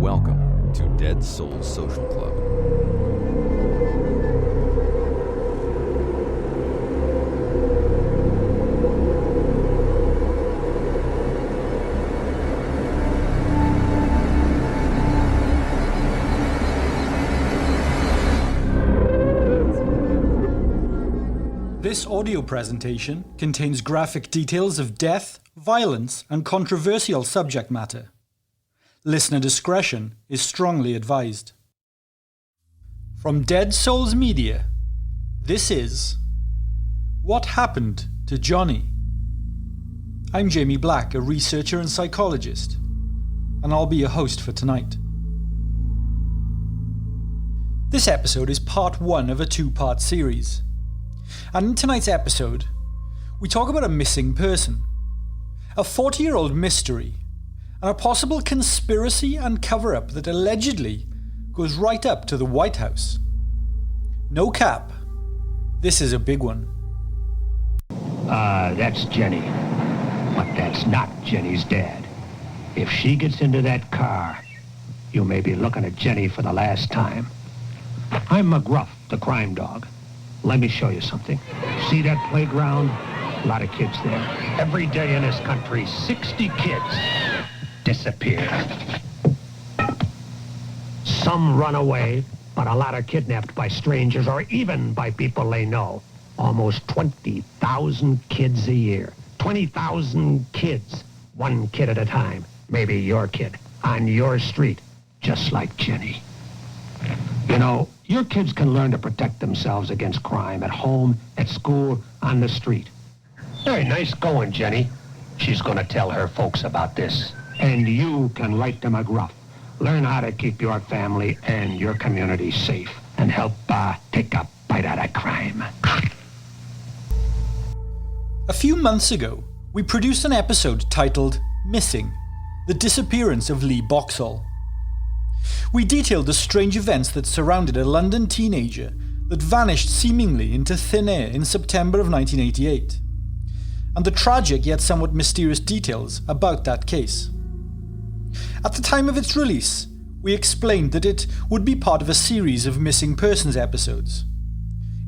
Welcome to Dead Souls Social Club. This audio presentation contains graphic details of death, violence, and controversial subject matter. Listener discretion is strongly advised. From Dead Souls Media, this is What Happened to Johnny? I'm Jamie Black, a researcher and psychologist, and I'll be your host for tonight. This episode is part one of a two-part series. And in tonight's episode, we talk about a missing person, a 40-year-old mystery, and a possible conspiracy and cover-up that allegedly goes right up to the White House. No cap, this is a big one. That's Jenny. But that's not Jenny's dad. If she gets into that car, you may be looking at Jenny for the last time. I'm McGruff, the crime dog. Let me show you something. See that playground? A lot of kids there. Every day in this country, 60 kids disappear. Some run away, but a lot are kidnapped by strangers or even by people they know. Almost 20,000 kids a year. 20,000 kids, one kid at a time. Maybe your kid, on your street, just like Jenny. You know, your kids can learn to protect themselves against crime at home, at school, on the street. Very nice going, Jenny. She's going to tell her folks about this. And you can write to McGruff. Learn how to keep your family and your community safe and help take a bite out of crime. A few months ago, we produced an episode titled Missing: The Disappearance of Lee Boxall. We detailed the strange events that surrounded a London teenager that vanished seemingly into thin air in September of 1988, and the tragic yet somewhat mysterious details about that case. At the time of its release, we explained that it would be part of a series of missing persons episodes.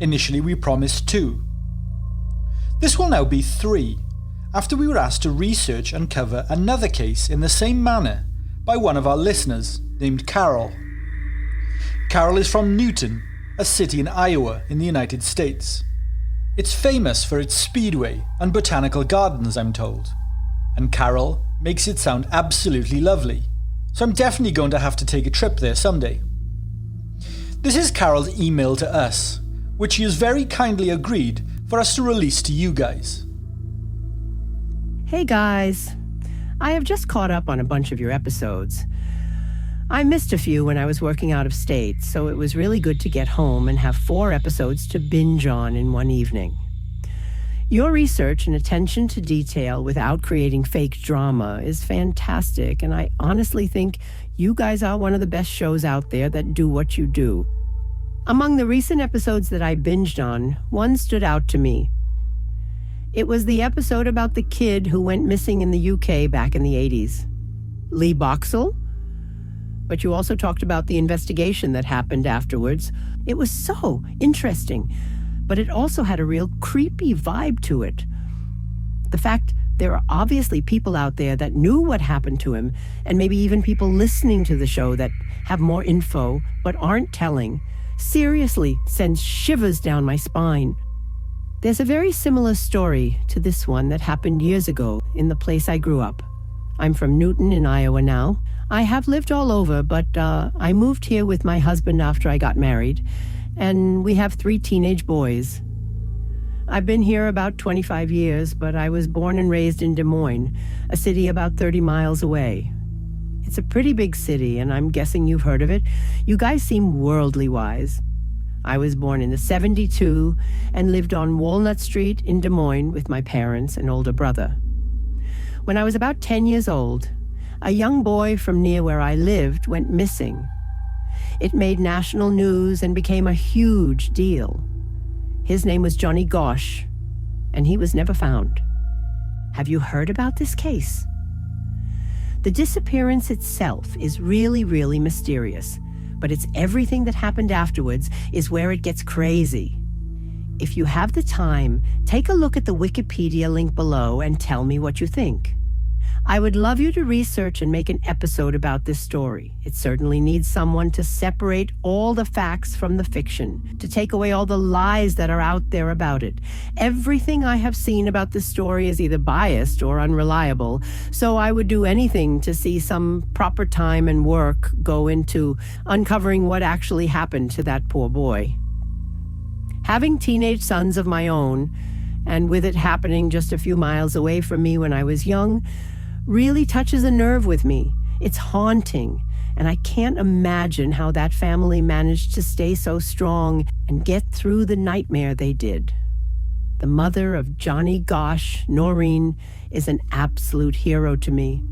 Initially, we promised 2. This will now be 3, after we were asked to research and cover another case in the same manner by one of our listeners named Carol. Carol is from Newton, a city in Iowa in the United States. It's famous for its speedway and botanical gardens, I'm told. And Carol makes it sound absolutely lovely, so I'm definitely going to have to take a trip there someday. This is Carol's email to us, which she has very kindly agreed for us to release to you guys. Hey guys, I have just caught up on a bunch of your episodes. I missed a few when I was working out of state, so it was really good to get home and have 4 episodes to binge on in one evening. Your research and attention to detail without creating fake drama is fantastic, and I honestly think you guys are one of the best shows out there that do what you do. Among the recent episodes that I binged on, one stood out to me. It was the episode about the kid who went missing in the UK back in the 80s. Lee Boxall? But you also talked about the investigation that happened afterwards. It was so interesting, but it also had a real creepy vibe to it. The fact there are obviously people out there that knew what happened to him, and maybe even people listening to the show that have more info but aren't telling, seriously sends shivers down my spine. There's a very similar story to this one that happened years ago in the place I grew up. I'm from Newton in Iowa now. I have lived all over, but I moved here with my husband after I got married, and we have 3 teenage boys. I've been here about 25 years, but I was born and raised in Des Moines, a city about 30 miles away. It's a pretty big city, and I'm guessing you've heard of it. You guys seem worldly wise. I was born in the 72 and lived on Walnut Street in Des Moines with my parents and older brother. When I was about 10 years old, a young boy from near where I lived went missing. It made national news and became a huge deal. His name was Johnny Gosch, and he was never found. Have you heard about this case? The disappearance itself is really, really mysterious, but it's everything that happened afterwards is where it gets crazy. If you have the time, take a look at the Wikipedia link below and tell me what you think. I would love you to research and make an episode about this story. It certainly needs someone to separate all the facts from the fiction, to take away all the lies that are out there about it. Everything I have seen about this story is either biased or unreliable, so I would do anything to see some proper time and work go into uncovering what actually happened to that poor boy. Having teenage sons of my own, and with it happening just a few miles away from me when I was young, really touches a nerve with me. It's haunting, and I can't imagine how that family managed to stay so strong and get through the nightmare they did. The mother of Johnny Gosh, Noreen, is an absolute hero to me.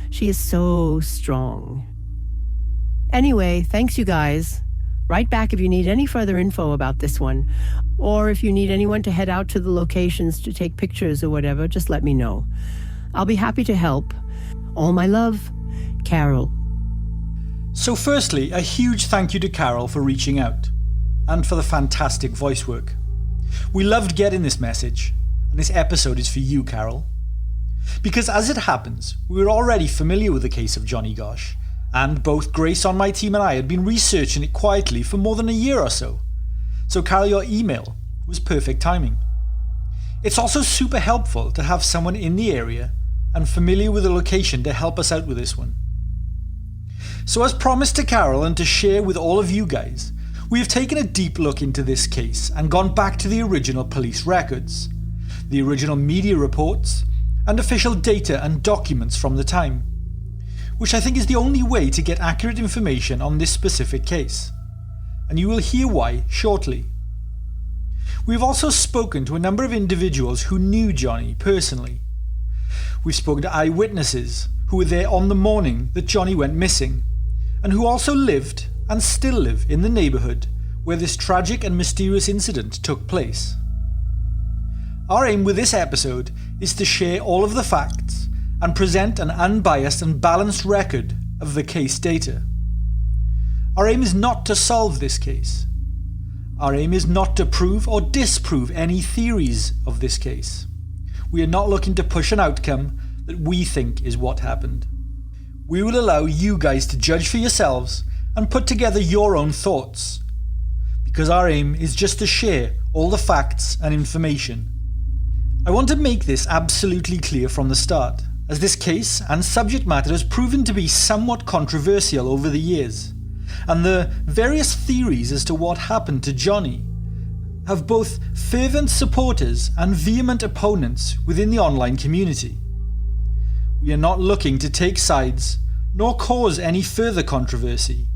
She is so strong. Anyway, thanks you guys. Write back if you need any further info about this one, or if you need anyone to head out to the locations to take pictures or whatever, just let me know. I'll be happy to help. All my love, Carol. So firstly, a huge thank you to Carol for reaching out, and for the fantastic voice work. We loved getting this message, and this episode is for you, Carol. Because as it happens, we were already familiar with the case of Johnny Gosh, and both Grace on my team and I had been researching it quietly for more than a year or so. So Carol, your email was perfect timing. It's also super helpful to have someone in the area and familiar with the location to help us out with this one. So as promised to Carol and to share with all of you guys, we have taken a deep look into this case and gone back to the original police records, the original media reports, and official data and documents from the time, which I think is the only way to get accurate information on this specific case, and you will hear why shortly. We've also spoken to a number of individuals who knew Johnny personally. We've spoken to eyewitnesses who were there on the morning that Johnny went missing, and who also lived and still live in the neighbourhood where this tragic and mysterious incident took place. Our aim with this episode is to share all of the facts and present an unbiased and balanced record of the case data. Our aim is not to solve this case. Our aim is not to prove or disprove any theories of this case. We are not looking to push an outcome that we think is what happened. We will allow you guys to judge for yourselves and put together your own thoughts, because our aim is just to share all the facts and information. I want to make this absolutely clear from the start, as this case and subject matter has proven to be somewhat controversial over the years, and the various theories as to what happened to Johnny have both fervent supporters and vehement opponents within the online community. We are not looking to take sides nor cause any further controversy,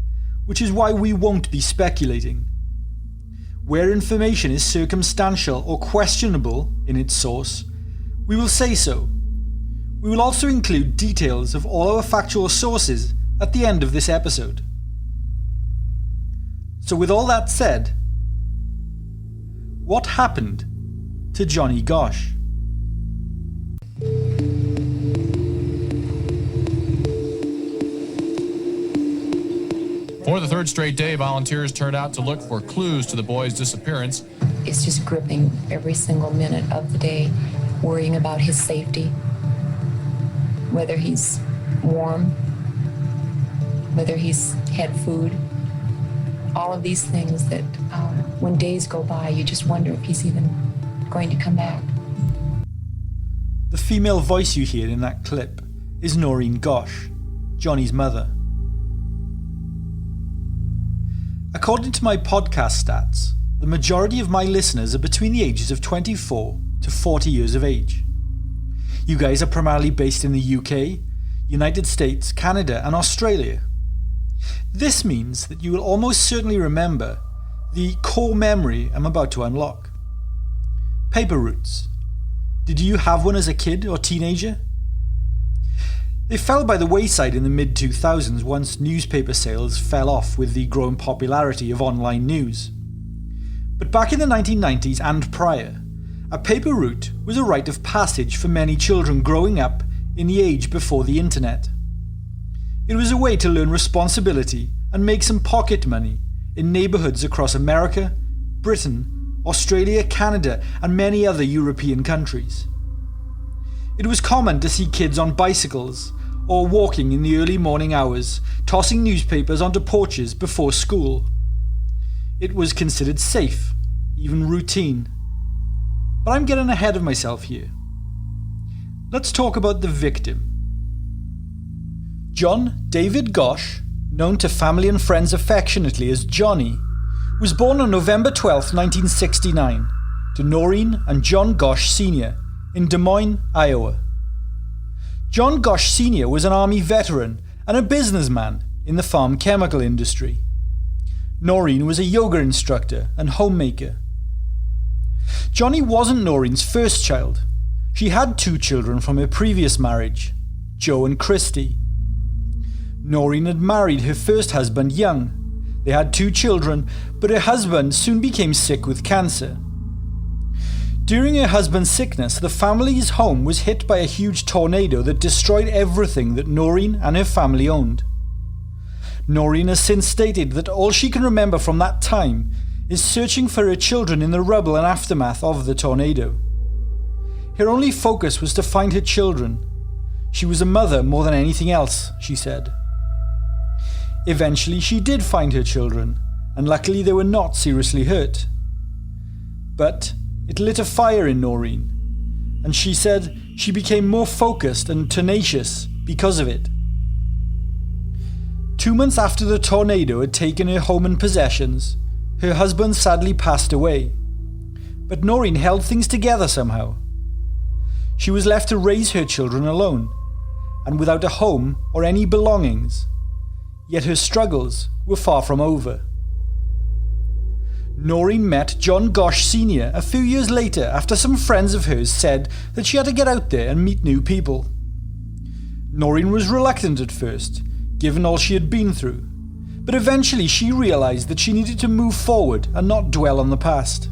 which is why we won't be speculating. Where information is circumstantial or questionable in its source, we will say so. We will also include details of all our factual sources at the end of this episode. So with all that said, what happened to Johnny Gosh? For the third straight day, volunteers turned out to look for clues to the boy's disappearance. It's just gripping every single minute of the day, worrying about his safety, whether he's warm, whether he's had food, all of these things that when days go by, you just wonder if he's even going to come back. The female voice you hear in that clip is Noreen Gosh, Johnny's mother. According to my podcast stats, the majority of my listeners are between the ages of 24 to 40 years of age. You guys are primarily based in the UK, United States, Canada, and Australia. This means that you will almost certainly remember the core memory I'm about to unlock. Paper routes. Did you have one as a kid or teenager? They fell by the wayside in the mid-2000s once newspaper sales fell off with the growing popularity of online news. But back in the 1990s and prior, a paper route was a rite of passage for many children growing up in the age before the internet. It was a way to learn responsibility and make some pocket money in neighbourhoods across America, Britain, Australia, Canada, and many other European countries. It was common to see kids on bicycles or walking in the early morning hours, tossing newspapers onto porches before school. It was considered safe, even routine. But I'm getting ahead of myself here. Let's talk about the victim. John David Gosch, known to family and friends affectionately as Johnny, was born on November 12, 1969, to Noreen and John Gosch Sr. in Des Moines, Iowa. John Gosch Sr. was an Army veteran and a businessman in the farm chemical industry. Noreen was a yoga instructor and homemaker. Johnny wasn't Noreen's first child. She had 2 children from her previous marriage, Joe and Christy. Noreen had married her first husband young. They had 2 children, but her husband soon became sick with cancer. During her husband's sickness, the family's home was hit by a huge tornado that destroyed everything that Noreen and her family owned. Noreen has since stated that all she can remember from that time is searching for her children in the rubble and aftermath of the tornado. Her only focus was to find her children. She was a mother more than anything else, she said. Eventually, she did find her children, and luckily they were not seriously hurt. But it lit a fire in Noreen, and she said she became more focused and tenacious because of it. 2 months after the tornado had taken her home and possessions, her husband sadly passed away. But Noreen held things together somehow. She was left to raise her children alone, and without a home or any belongings. Yet her struggles were far from over. Noreen met John Gosch Sr. a few years later after some friends of hers said that she had to get out there and meet new people. Noreen was reluctant at first, given all she had been through, but eventually she realised that she needed to move forward and not dwell on the past.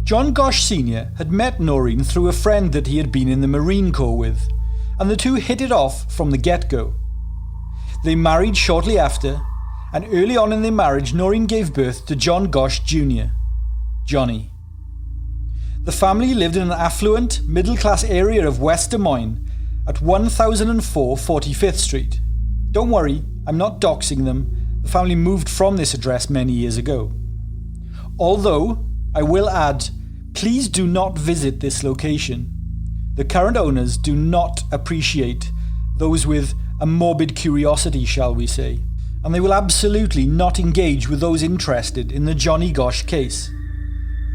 John Gosch Sr. had met Noreen through a friend that he had been in the Marine Corps with, and the two hit it off from the get-go. They married shortly after, and early on in their marriage Noreen gave birth to John Gosch Jr., Johnny. The family lived in an affluent, middle-class area of West Des Moines at 1004 45th Street. Don't worry, I'm not doxing them. The family moved from this address many years ago. Although, I will add, please do not visit this location. The current owners do not appreciate those with a morbid curiosity, shall we say, and they will absolutely not engage with those interested in the Johnny Gosch case.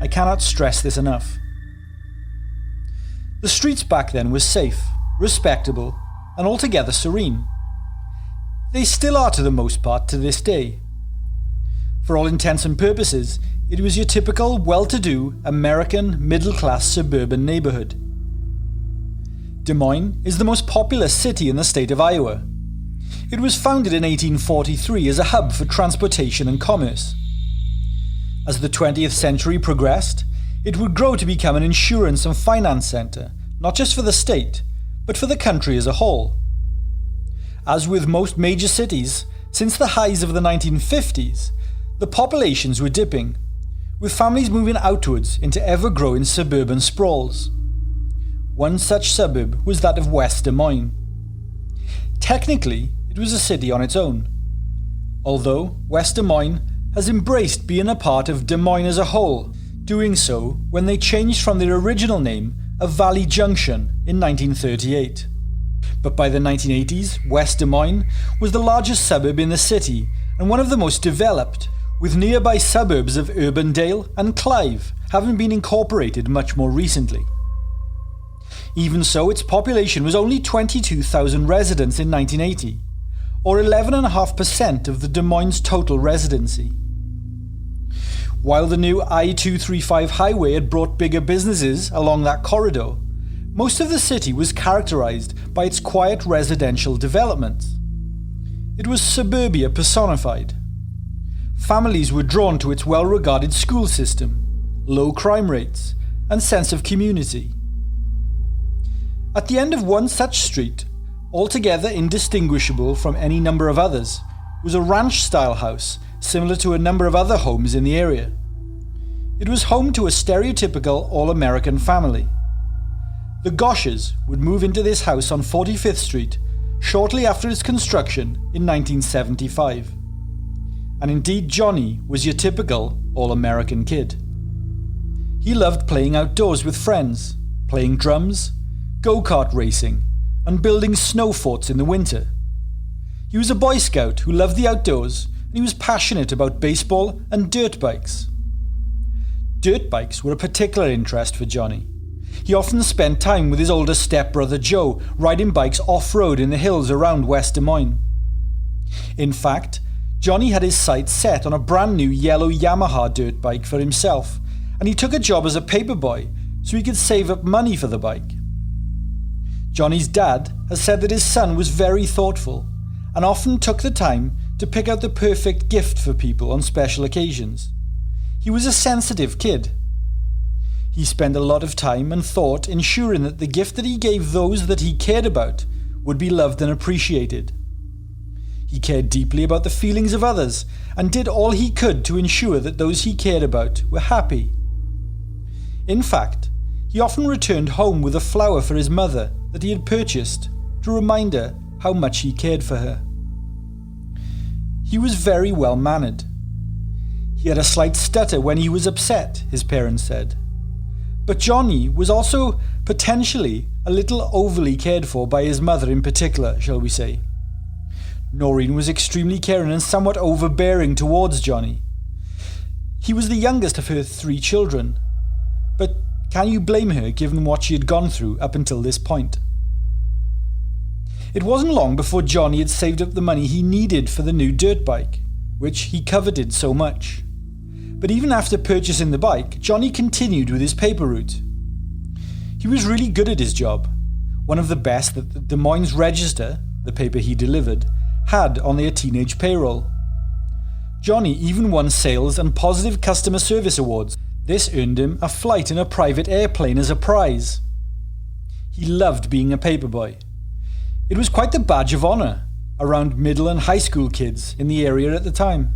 I cannot stress this enough. The streets back then were safe, respectable, and altogether serene. They still are to the most part to this day. For all intents and purposes, it was your typical well-to-do American middle-class suburban neighborhood. Des Moines is the most populous city in the state of Iowa. It was founded in 1843 as a hub for transportation and commerce. As the 20th century progressed, it would grow to become an insurance and finance center, not just for the state, but for the country as a whole. As with most major cities, since the highs of the 1950s, the populations were dipping, with families moving outwards into ever-growing suburban sprawls. One such suburb was that of West Des Moines. Technically, it was a city on its own, although West Des Moines has embraced being a part of Des Moines as a whole, doing so when they changed from their original name of Valley Junction in 1938. But by the 1980s, West Des Moines was the largest suburb in the city and one of the most developed, with nearby suburbs of Urbandale and Clive having been incorporated much more recently. Even so, its population was only 22,000 residents in 1980, or 11.5% of the Des Moines' total residency. While the new I-235 highway had brought bigger businesses along that corridor, most of the city was characterized by its quiet residential developments. It was suburbia personified. Families were drawn to its well-regarded school system, low crime rates, and sense of community. At the end of one such street, altogether indistinguishable from any number of others, was a ranch-style house similar to a number of other homes in the area. It was home to a stereotypical all-American family. The Goshes would move into this house on 45th Street shortly after its construction in 1975. And indeed, Johnny was your typical all-American kid. He loved playing outdoors with friends, playing drums, go-kart racing, and building snow forts in the winter. He was a Boy Scout who loved the outdoors, and he was passionate about baseball and dirt bikes. Dirt bikes were a particular interest for Johnny. He often spent time with his older stepbrother Joe, riding bikes off-road in the hills around West Des Moines. In fact, Johnny had his sights set on a brand new yellow Yamaha dirt bike for himself, and he took a job as a paperboy so he could save up money for the bike. Johnny's dad has said that his son was very thoughtful and often took the time to pick out the perfect gift for people on special occasions. He was a sensitive kid. He spent a lot of time and thought ensuring that the gift that he gave those that he cared about would be loved and appreciated. He cared deeply about the feelings of others and did all he could to ensure that those he cared about were happy. In fact, he often returned home with a flower for his mother that he had purchased to remind her how much he cared for her. He was very well mannered. He had a slight stutter when he was upset, his parents said. But Johnny was also potentially a little overly cared for by his mother in particular, shall we say. Noreen was extremely caring and somewhat overbearing towards Johnny. He was the youngest of her 3 children, but can you blame her given what she had gone through up until this point? It wasn't long before Johnny had saved up the money he needed for the new dirt bike, which he coveted so much. But even after purchasing the bike, Johnny continued with his paper route. He was really good at his job, one of the best that the Des Moines Register, the paper he delivered, had on their teenage payroll. Johnny even won sales and positive customer service awards. This earned him a flight in a private airplane as a prize. He loved being a paperboy. It was quite the badge of honour around middle and high school kids in the area at the time.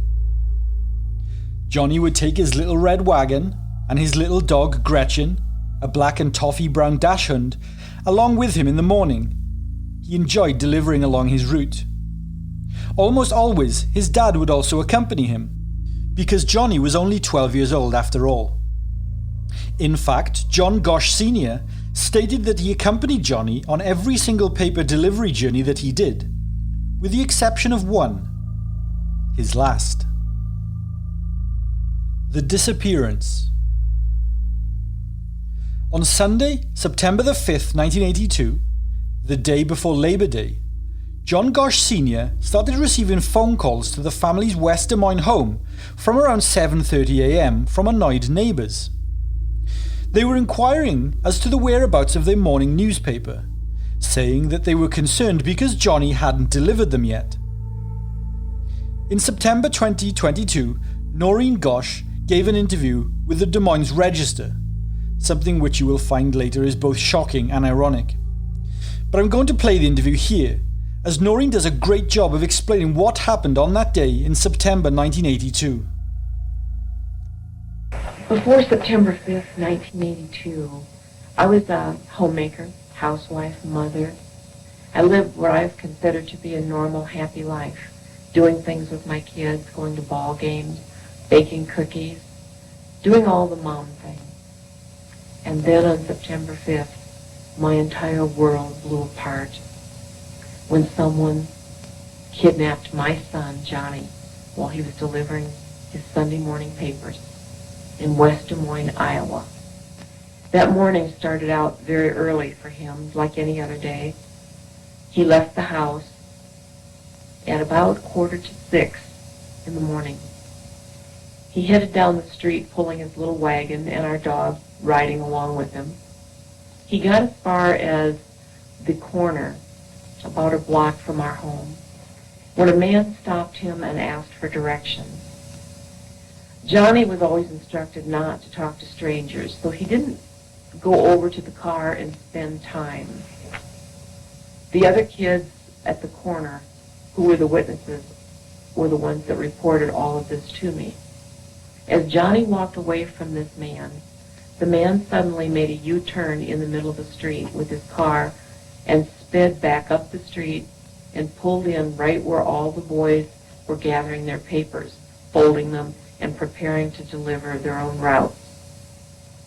Johnny would take his little red wagon and his little dog Gretchen, a black and toffee brown dachshund, along with him in the morning. He enjoyed delivering along his route. Almost always, his dad would also accompany him, because Johnny was only 12 years old after all. In fact, John Gosh Sr. stated that he accompanied Johnny on every single paper delivery journey that he did, with the exception of one, his last. The disappearance. On Sunday, September the 5th, 1982, the day before Labor Day, John Gosh Sr. started receiving phone calls to the family's West Des Moines home from around 7:30 a.m. from annoyed neighbours. They were inquiring as to the whereabouts of their morning newspaper, saying that they were concerned because Johnny hadn't delivered them yet. In September 2022, Noreen Gosh gave an interview with the Des Moines Register, something which you will find later is both shocking and ironic. But I'm going to play the interview here, as Noreen does a great job of explaining what happened on that day in September 1982. Before September 5th, 1982, I was a homemaker, housewife, mother. I lived what I've considered to be a normal, happy life, doing things with my kids, going to ball games, baking cookies, doing all the mom things. And then on September 5th, my entire world blew apart when someone kidnapped my son, Johnny, while he was delivering his Sunday morning papers in West Des Moines, Iowa. That morning started out very early for him, like any other day. He left the house at about 5:45 in the morning. He headed down the street pulling his little wagon and our dog riding along with him. He got as far as the corner, about a block from our home, when a man stopped him and asked for directions. Johnny was always instructed not to talk to strangers, so he didn't go over to the car and spend time. The other kids at the corner, who were the witnesses, were the ones that reported all of this to me. As Johnny walked away from this man, the man suddenly made a U-turn in the middle of the street with his car and sped back up the street and pulled in right where all the boys were gathering their papers, folding them, and preparing to deliver their own routes.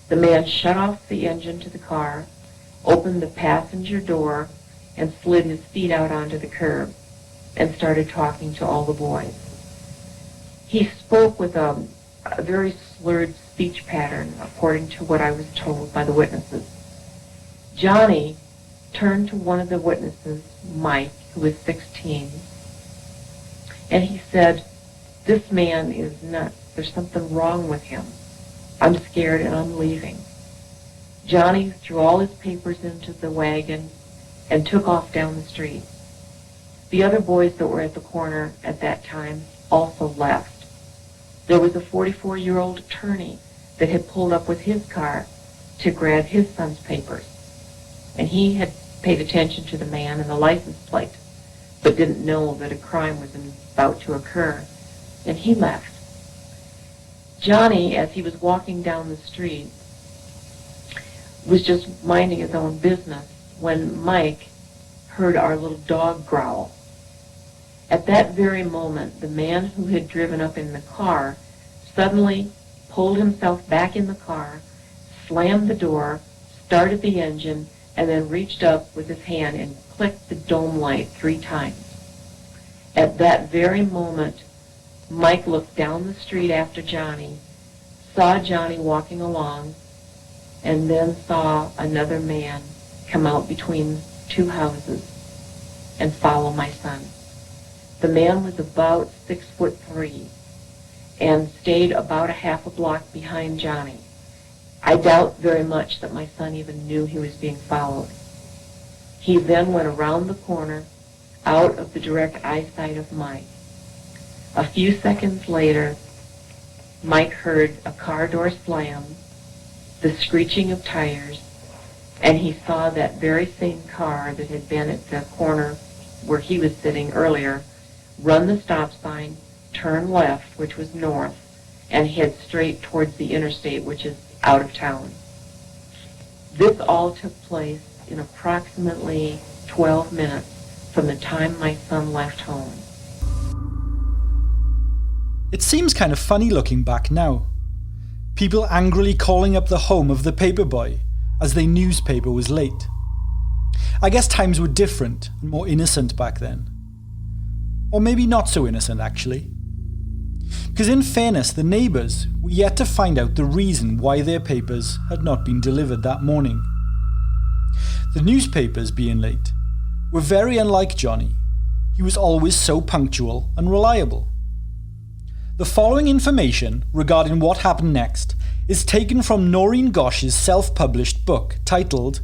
The man shut off the engine to the car, opened the passenger door, and slid his feet out onto the curb and started talking to all the boys. He spoke with a very slurred speech pattern, according to what I was told by the witnesses. Johnny turned to one of the witnesses, Mike, who was 16, and he said, "This man is nuts. There's something wrong with him. I'm scared and I'm leaving." Johnny threw all his papers into the wagon and took off down the street. The other boys that were at the corner at that time also left. There was a 44-year-old attorney that had pulled up with his car to grab his son's papers. And he had paid attention to the man and the license plate, but didn't know that a crime was about to occur, and he left. Johnny, as he was walking down the street, was just minding his own business when Mike heard our little dog growl. At that very moment, the man who had driven up in the car suddenly pulled himself back in the car, slammed the door, started the engine, and then reached up with his hand and clicked the dome light 3 times. At that very moment, Mike looked down the street after Johnny, saw Johnny walking along, and then saw another man come out between 2 houses and follow my son. The man was about 6'3" and stayed about a half a block behind Johnny. I doubt very much that my son even knew he was being followed. He then went around the corner, out of the direct eyesight of Mike. A few seconds later, Mike heard a car door slam, the screeching of tires, and he saw that very same car that had been at the corner where he was sitting earlier run the stop sign, turn left, which was north, and head straight towards the interstate, which is out of town. This all took place in approximately 12 minutes from the time my son left home. It seems kind of funny looking back now. People angrily calling up the home of the paperboy as their newspaper was late. I guess times were different and more innocent back then. Or maybe not so innocent, actually. Because in fairness, the neighbours were yet to find out the reason why their papers had not been delivered that morning. The newspapers being late were very unlike Johnny. He was always so punctual and reliable. The following information regarding what happened next is taken from Noreen Gosh's self-published book titled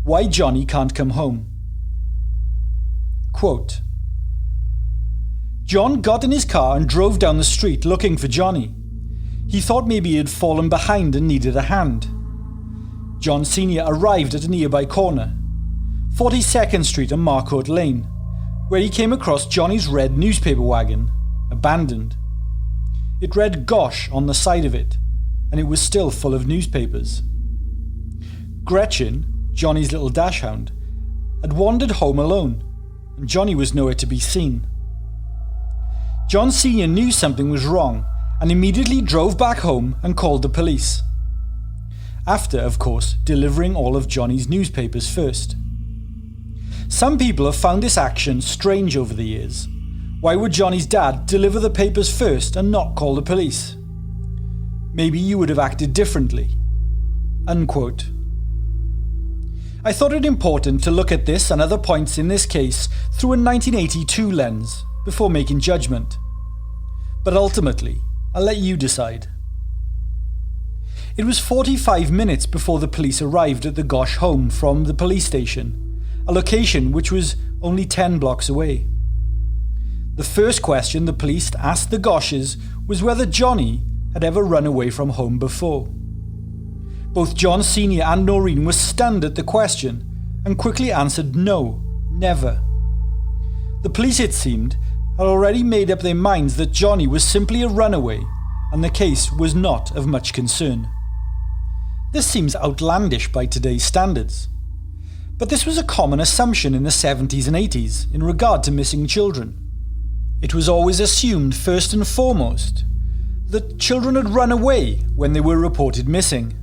Why Johnny Can't Come Home. Quote, "John got in his car and drove down the street looking for Johnny. He thought maybe he had fallen behind and needed a hand. John Sr. arrived at a nearby corner, 42nd Street and Marcourt Lane, where he came across Johnny's red newspaper wagon, abandoned. It read Gosh on the side of it, and it was still full of newspapers. Gretchen, Johnny's little dachshund, had wandered home alone, and Johnny was nowhere to be seen. John Sr. knew something was wrong and immediately drove back home and called the police. After, of course, delivering all of Johnny's newspapers first. Some people have found this action strange over the years. Why would Johnny's dad deliver the papers first and not call the police? Maybe you would have acted differently." Unquote. I thought it important to look at this and other points in this case through a 1982 lens before making judgment. But ultimately, I'll let you decide. It was 45 minutes before the police arrived at the Gosh home from the police station, a location which was only 10 blocks away. The first question the police asked the Goshes was whether Johnny had ever run away from home before. Both John Sr. and Noreen were stunned at the question and quickly answered no, Never. The police, it seemed, had already made up their minds that Johnny was simply a runaway, and the case was not of much concern. This seems outlandish by today's standards, but this was a common assumption in the 70s and 80s in regard to missing children. It was always assumed, first and foremost, that children had run away when they were reported missing.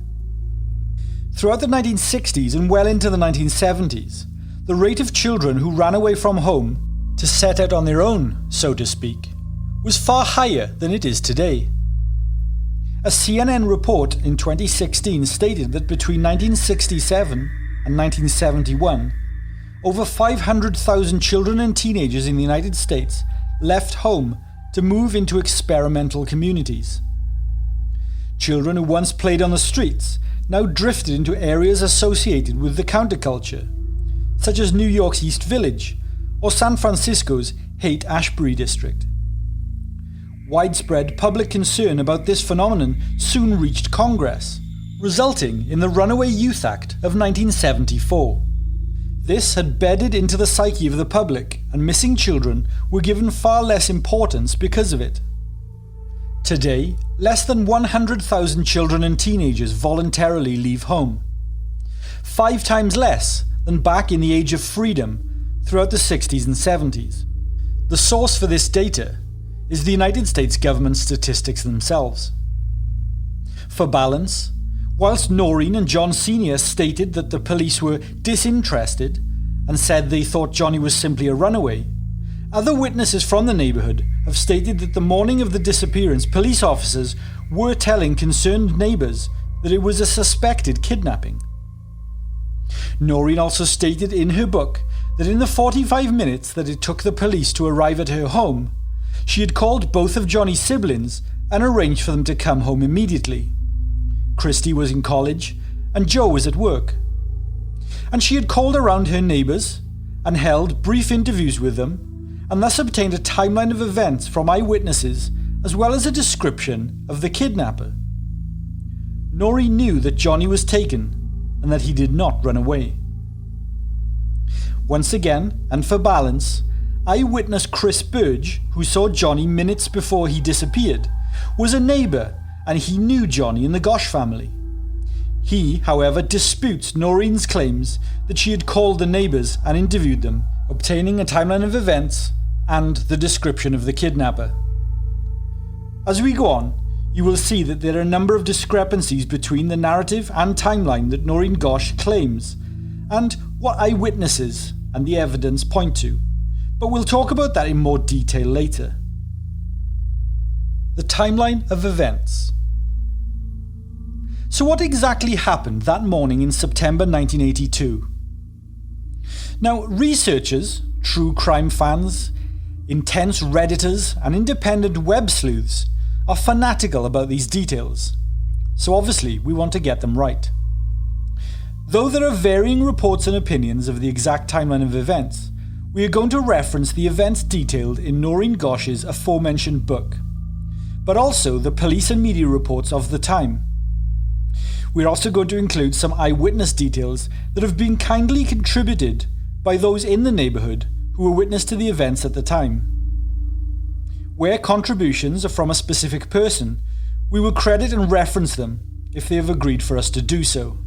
Throughout the 1960s and well into the 1970s, the rate of children who ran away from home to set out on their own, so to speak, was far higher than it is today. A CNN report in 2016 stated that between 1967 and 1971, over 500,000 children and teenagers in the United States left home to move into experimental communities. Children who once played on the streets now drifted into areas associated with the counterculture, such as New York's East Village or San Francisco's Haight-Ashbury district. Widespread public concern about this phenomenon soon reached Congress, resulting in the Runaway Youth Act of 1974. This had bedded into the psyche of the public, and missing children were given far less importance because of it. Today, less than 100,000 children and teenagers voluntarily leave home, 5 times less than back in the age of freedom throughout the 60s and 70s. The source for this data is the United States government statistics themselves. For balance, whilst Noreen and John Sr. stated that the police were disinterested and said they thought Johnny was simply a runaway, other witnesses from the neighbourhood have stated that the morning of the disappearance, police officers were telling concerned neighbours that it was a suspected kidnapping. Noreen also stated in her book that in the 45 minutes that it took the police to arrive at her home, she had called both of Johnny's siblings and arranged for them to come home immediately. Christy was in college and Joe was at work. And she had called around her neighbours and held brief interviews with them, and thus obtained a timeline of events from eyewitnesses as well as a description of the kidnapper. Noreen knew that Johnny was taken and that he did not run away. Once again, and for balance, eyewitness Chris Burge, who saw Johnny minutes before he disappeared, was a neighbour, and he knew Johnny and the Gosh family. He, however, disputes Noreen's claims that she had called the neighbours and interviewed them, obtaining a timeline of events and the description of the kidnapper. As we go on, you will see that there are a number of discrepancies between the narrative and timeline that Noreen Gosh claims, and what eyewitnesses and the evidence point to, but we'll talk about that in more detail later. The timeline of events. So what exactly happened that morning in September 1982? Now, researchers, true crime fans, intense Redditors and independent web sleuths are fanatical about these details, so obviously we want to get them right. Though there are varying reports and opinions of the exact timeline of events, we are going to reference the events detailed in Noreen Gosh's aforementioned book, but also the police and media reports of the time. We're also going to include some eyewitness details that have been kindly contributed by those in the neighbourhood who were witness to the events at the time. Where contributions are from a specific person, we will credit and reference them if they have agreed for us to do so.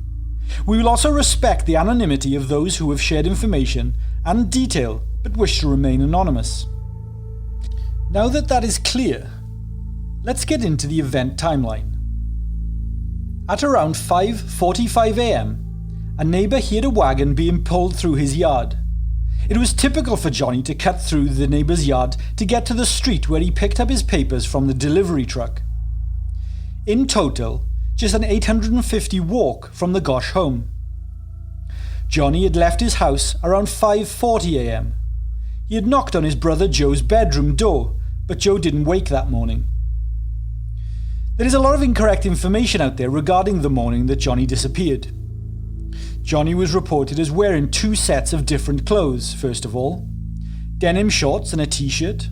We will also respect the anonymity of those who have shared information and detail but wish to remain anonymous. Now that that is clear, let's get into the event timeline. At around 5:45 a.m, a neighbour heard a wagon being pulled through his yard. It was typical for Johnny to cut through the neighbour's yard to get to the street where he picked up his papers from the delivery truck. In total, just an 850 walk from the Gosh home. Johnny had left his house around 5:40 a.m. He had knocked on his brother Joe's bedroom door, but Joe didn't wake that morning. There is a lot of incorrect information out there regarding the morning that Johnny disappeared. Johnny was reported as wearing 2 sets of different clothes, first of all, denim shorts and a t-shirt,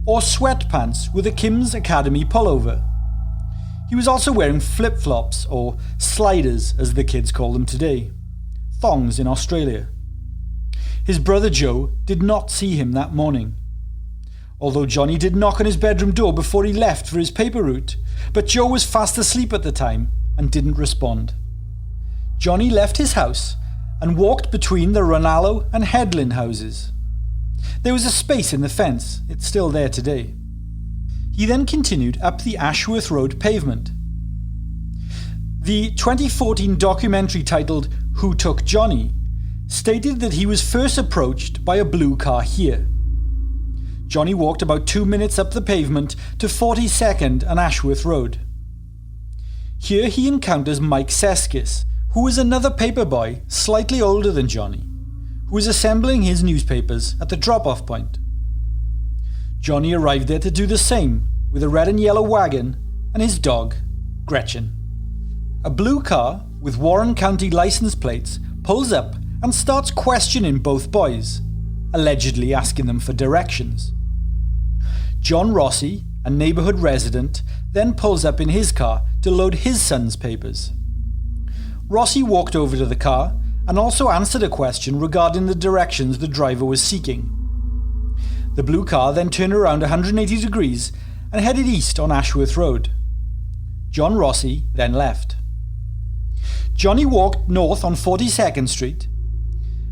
or sweatpants with a Kim's Academy pullover. He was also wearing flip-flops, or sliders as the kids call them today, thongs in Australia. his brother Joe did not see him that morning. Although Johnny did knock on his bedroom door before he left for his paper route, but Joe was fast asleep at the time and didn't respond. Johnny left his house and walked between the Ranallo and Headland houses. There was a space in the fence, it's still there today. He then continued up the Ashworth Road pavement. The 2014 documentary titled Who Took Johnny stated that he was first approached by a blue car here. Johnny walked about 2 minutes up the pavement to 42nd and Ashworth Road. Here he encounters Mike Seskis, who is another paperboy slightly older than Johnny, who was assembling his newspapers at the drop-off point. Johnny arrived there to do the same with a red and yellow wagon and his dog, Gretchen. A blue car with Warren County license plates pulls up and starts questioning both boys, allegedly asking them for directions. John Rossi, a neighbourhood resident, then pulls up in his car to load his son's papers. Rossi walked over to the car and also answered a question regarding the directions the driver was seeking. The blue car then turned around 180 degrees and headed east on Ashworth Road. John Rossi then left. Johnny walked north on 42nd Street,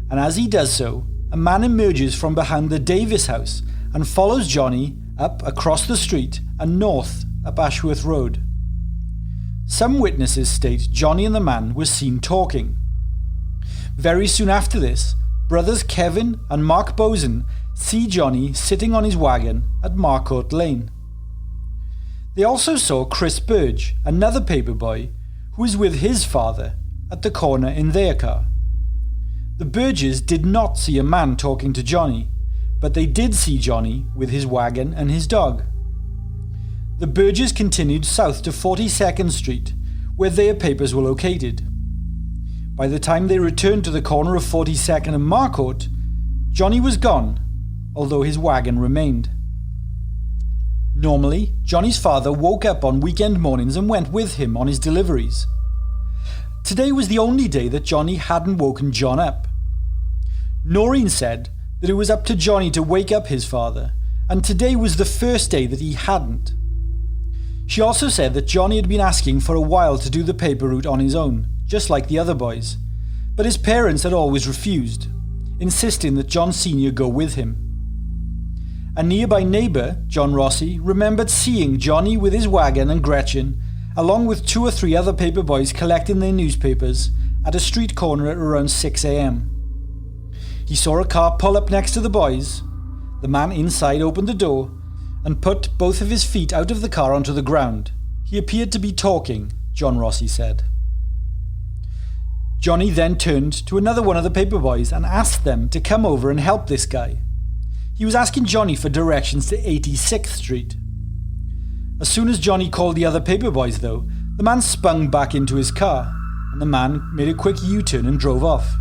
and as he does so, a man emerges from behind the Davis house and follows Johnny up across the street and north up Ashworth Road. Some witnesses state Johnny and the man were seen talking. Very soon after this, brothers Kevin and Mark Boson see Johnny sitting on his wagon at Marcourt Lane. They also saw Chris Burge, another paperboy, who was with his father at the corner in their car. The Burges did not see a man talking to Johnny, but they did see Johnny with his wagon and his dog. The Burges continued south to 42nd Street, where their papers were located. By the time they returned to the corner of 42nd and Marcourt, Johnny was gone, although his wagon remained. Normally, Johnny's father woke up on weekend mornings and went with him on his deliveries. Today was the only day that Johnny hadn't woken John up. Noreen said that it was up to Johnny to wake up his father, and today was the first day that he hadn't. She also said that Johnny had been asking for a while to do the paper route on his own, just like the other boys, but his parents had always refused, insisting that John Sr. go with him. A nearby neighbour, John Rossi, remembered seeing Johnny with his wagon and Gretchen, along with 2 or 3 other paperboys collecting their newspapers, at a street corner at around 6 a.m. He saw a car pull up next to the boys. The man inside opened the door and put both of his feet out of the car onto the ground. He appeared to be talking, John Rossi said. Johnny then turned to another one of the paperboys and asked them to come over and help this guy. He was asking Johnny for directions to 86th Street. As soon as Johnny called the other paperboys though, the man spun back into his car, and the man made a quick U-turn and drove off.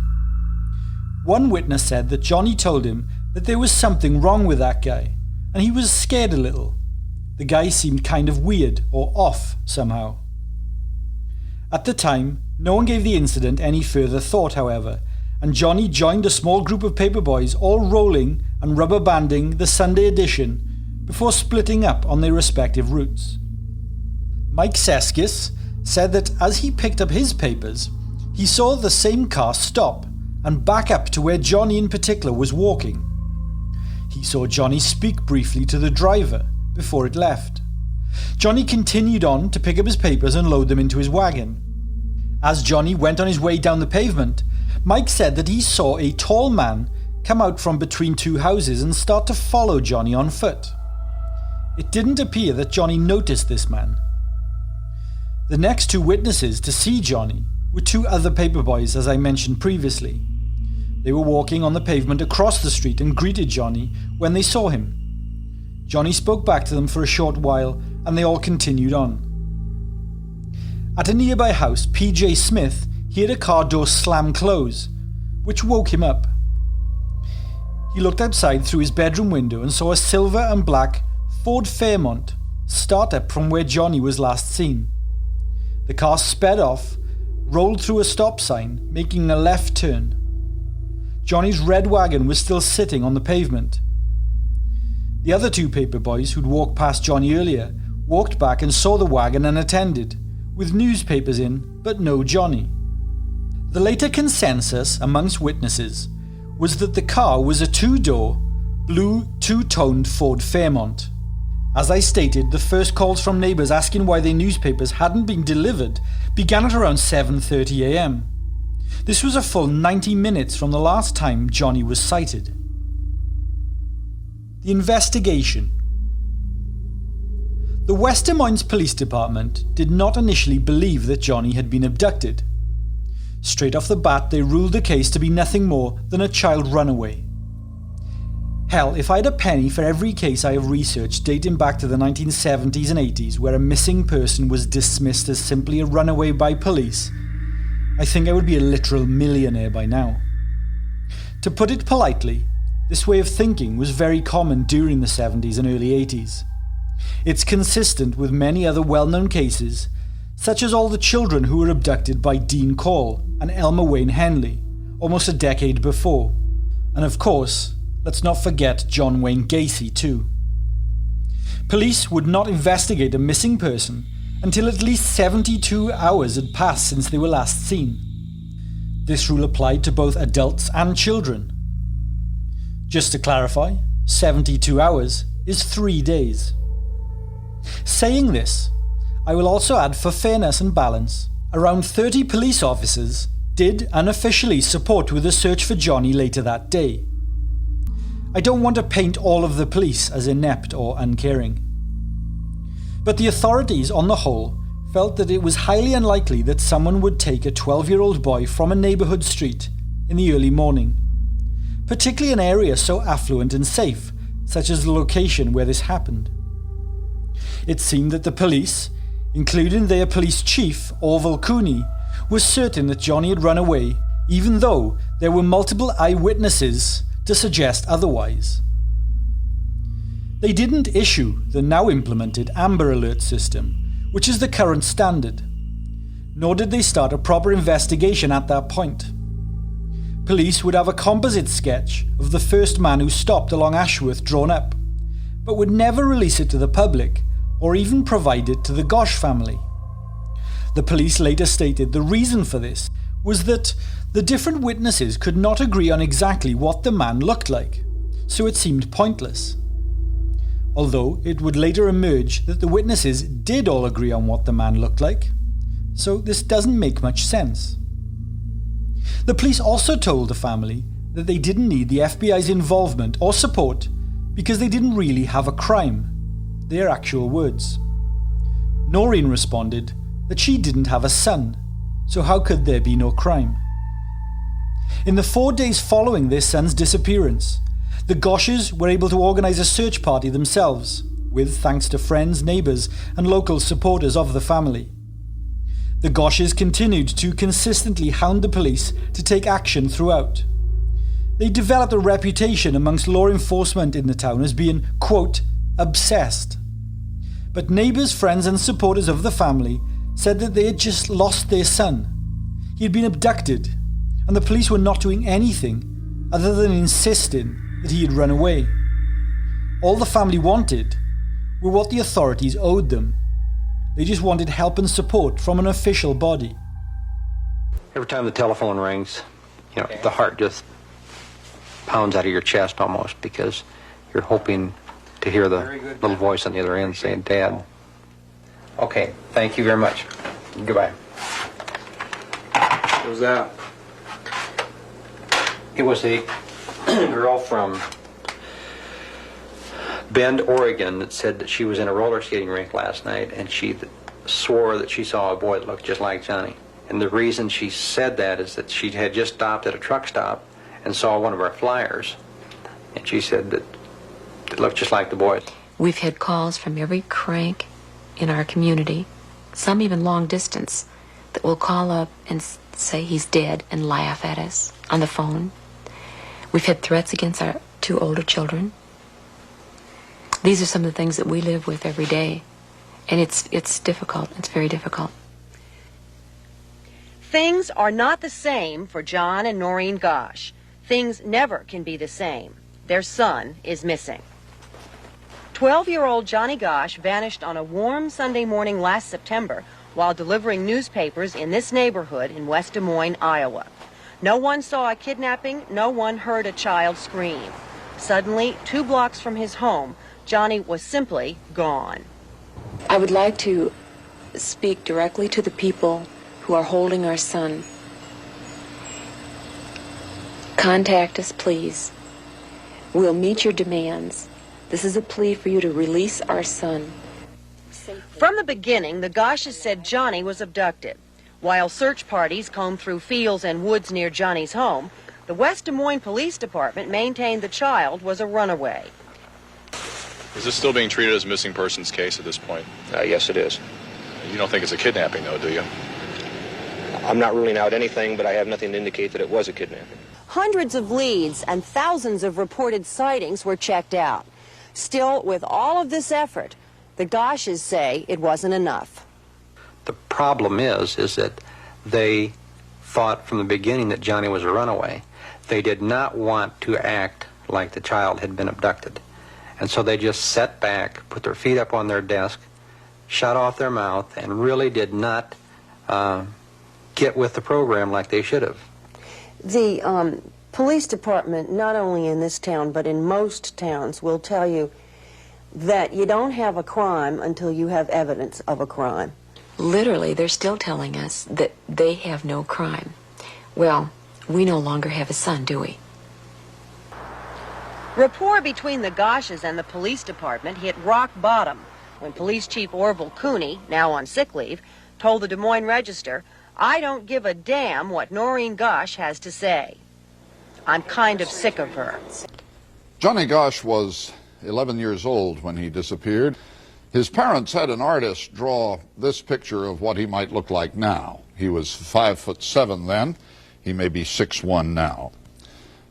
One witness said that Johnny told him that there was something wrong with that guy, and he was scared a little. The guy seemed kind of weird or off somehow. At the time, no one gave the incident any further thought, however, and Johnny joined a small group of paperboys all rolling and rubber banding the Sunday edition before splitting up on their respective routes. Mike Seskis said that as he picked up his papers, he saw the same car stop and back up to where Johnny in particular was walking. He saw Johnny speak briefly to the driver before it left. Johnny continued on to pick up his papers and load them into his wagon. As Johnny went on his way down the pavement, Mike said that he saw a tall man come out from between 2 houses and start to follow Johnny on foot. It didn't appear that Johnny noticed this man. The next 2 witnesses to see Johnny were 2 other paperboys, as I mentioned previously. They were walking on the pavement across the street and greeted Johnny when they saw him. Johnny spoke back to them for a short while and they all continued on. At a nearby house, P.J. Smith heard a car door slam close, which woke him up. He looked outside through his bedroom window and saw a silver and black Ford Fairmont start up from where Johnny was last seen. The car sped off, rolled through a stop sign, making a left turn. Johnny's red wagon was still sitting on the pavement. The other two paperboys who'd walked past Johnny earlier walked back and saw the wagon unattended, with newspapers in, but no Johnny. The later consensus amongst witnesses was that the car was a two-door, blue, two-toned Ford Fairmont. As I stated, the first calls from neighbours asking why their newspapers hadn't been delivered began at around 7:30 a.m. This was a full 90 minutes from the last time Johnny was sighted. The investigation. The West Des Moines Police Department did not initially believe that Johnny had been abducted. Straight off the bat, they ruled the case to be nothing more than a child runaway. Hell, if I had a penny for every case I have researched dating back to the 1970s and 80s where a missing person was dismissed as simply a runaway by police, I think I would be a literal millionaire by now. To put it politely, this way of thinking was very common during the 70s and early 80s. It's consistent with many other well-known cases, such as all the children who were abducted by Dean Call and Elmer Wayne Henley, almost a decade before. And of course, let's not forget John Wayne Gacy too. Police would not investigate a missing person until at least 72 hours had passed since they were last seen. This rule applied to both adults and children. Just to clarify, 72 hours is 3 days. Saying this, I will also add, for fairness and balance, around 30 police officers did unofficially support with a search for Johnny later that day. I don't want to paint all of the police as inept or uncaring. But the authorities, on the whole, felt that it was highly unlikely that someone would take a 12-year-old boy from a neighbourhood street in the early morning, particularly an area so affluent and safe, such as the location where this happened. It seemed that the police, including their police chief, Orville Cooney, was certain that Johnny had run away, even though there were multiple eyewitnesses to suggest otherwise. They didn't issue the now implemented Amber Alert system, which is the current standard, nor did they start a proper investigation at that point. Police would have a composite sketch of the first man who stopped along Ashworth drawn up, but would never release it to the public or even provide it to the Gosh family. The police later stated the reason for this was that the different witnesses could not agree on exactly what the man looked like, so it seemed pointless. Although it would later emerge that the witnesses did all agree on what the man looked like, so this doesn't make much sense. The police also told the family that they didn't need the FBI's involvement or support because they didn't really have a crime, their actual words. Noreen responded that she didn't have a son, so how could there be no crime? In the 4 days following their son's disappearance, the Goshes were able to organise a search party themselves, with thanks to friends, neighbours and local supporters of the family. The Goshes continued to consistently hound the police to take action throughout. They developed a reputation amongst law enforcement in the town as being, quote, obsessed. But neighbours, friends and supporters of the family said that they had just lost their son. He had been abducted, and the police were not doing anything other than insisting that he had run away. All the family wanted were what the authorities owed them. They just wanted help and support from an official body. Every time the telephone rings, the heart just pounds out of your chest almost, because you're hoping to hear the little voice on the other end saying, Dad. Okay, thank you very much. Goodbye. What was that? It was a girl from Bend, Oregon, that said that she was in a roller skating rink last night and she swore that she saw a boy that looked just like Johnny. And the reason she said that is that she had just stopped at a truck stop and saw one of our flyers. And she said that it looked just like the boy. We've had calls from every crank in our community, some even long distance, that will call up and say he's dead and laugh at us on the phone. We've had threats against our 2 older children. These are some of the things that we live with every day. And it's difficult. It's very difficult. Things are not the same for John and Noreen Gosh. Things never can be the same. Their son is missing. 12-year-old Johnny Gosch vanished on a warm Sunday morning last September while delivering newspapers in this neighborhood in West Des Moines, Iowa. No one saw a kidnapping, no one heard a child scream. Suddenly, 2 blocks from his home, Johnny was simply gone. I would like to speak directly to the people who are holding our son. Contact us, please. We'll meet your demands. This is a plea for you to release our son. From the beginning, the Gosches said Johnny was abducted. While search parties combed through fields and woods near Johnny's home, the West Des Moines Police Department maintained the child was a runaway. Is this still being treated as a missing persons case at this point? Yes, it is. You don't think it's a kidnapping, though, do you? I'm not ruling out anything, but I have nothing to indicate that it was a kidnapping. Hundreds of leads and thousands of reported sightings were checked out. Still, with all of this effort, the Gosches say it wasn't enough. The problem is that they thought from the beginning that Johnny was a runaway. They did not want to act like the child had been abducted. And so they just sat back, put their feet up on their desk, shut off their mouth, and really did not get with the program like they should have. The police department, not only in this town, but in most towns, will tell you that you don't have a crime until you have evidence of a crime. Literally, they're still telling us that they have no crime. Well, we no longer have a son, do we? Rapport between the Gosches and the police department hit rock bottom when Police Chief Orville Cooney, now on sick leave, told the Des Moines Register, "I don't give a damn what Noreen Gosch has to say. I'm kind of sick of her." Johnny Gosch was 11 years old when he disappeared. His parents had an artist draw this picture of what he might look like now. He was 5'7" then. He may be 6'1" now.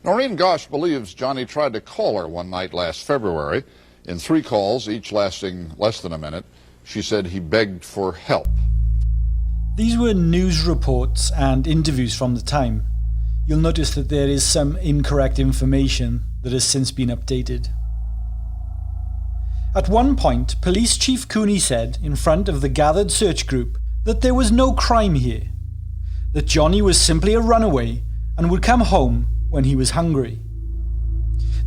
Noreen Gosch believes Johnny tried to call her one night last February. In 3 calls, each lasting less than a minute, she said he begged for help. These were news reports and interviews from the time. You'll notice that there is some incorrect information that has since been updated. At one point, Police Chief Cooney said in front of the gathered search group that there was no crime here, that Johnny was simply a runaway and would come home when he was hungry.